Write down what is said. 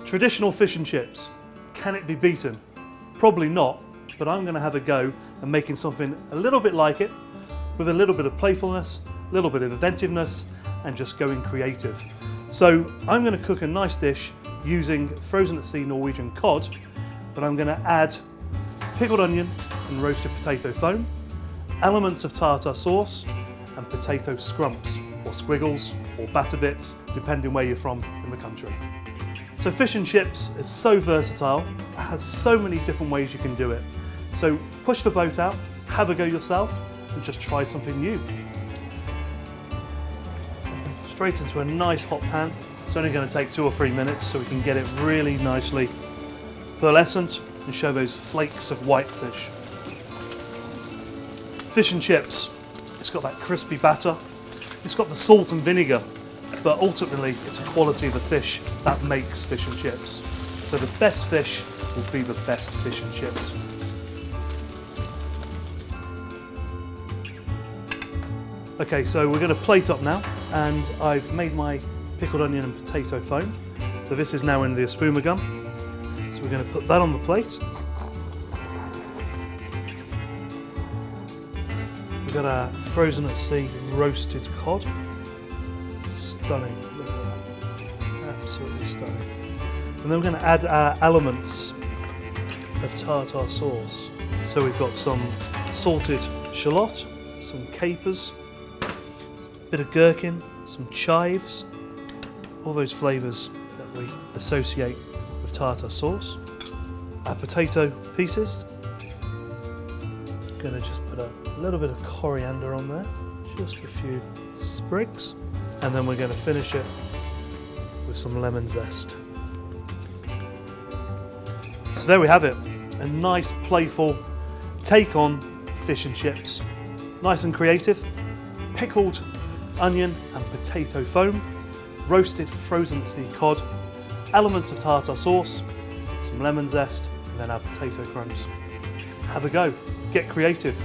Traditional fish and chips. Can it be beaten? Probably not, but I'm going to have a go at making something a little bit like it, with a little bit of playfulness, a little bit of inventiveness, and just going creative. So I'm going to cook a nice dish using frozen at sea Norwegian cod, but I'm going to add pickled onion and roasted potato foam, elements of tartare sauce, and potato scrumps, or squiggles, or batter bits, depending where you're from in the country. So fish and chips is so versatile, it has so many different ways you can do it. So push the boat out, have a go yourself, and just try something new. Straight into a nice hot pan. It's only going to take 2 or 3 minutes so we can get it really nicely pearlescent and show those flakes of white fish. Fish and chips, it's got that crispy batter, it's got the salt and vinegar, but ultimately it's the quality of the fish that makes fish and chips. So the best fish will be the best fish and chips. Okay, so we're going to plate up now, and I've made my pickled onion and potato foam. So this is now in the Espuma gun. So we're going to put that on the plate. We've got our frozen at sea roasted cod. Stunning, look at that. Absolutely stunning. And then we're going to add our elements of tartare sauce. So we've got some salted shallot, some capers, a bit of gherkin, some chives, all those flavours that we associate with tartare sauce. Our potato pieces. Going to just put a little bit of coriander on there, just a few sprigs, and then we're going to finish it with some lemon zest. So there we have it, a nice playful take on fish and chips. Nice and creative, pickled onion and potato foam, roasted frozen at sea cod, elements of tartare sauce, some lemon zest, and then our potato crumbs. Have a go, get creative.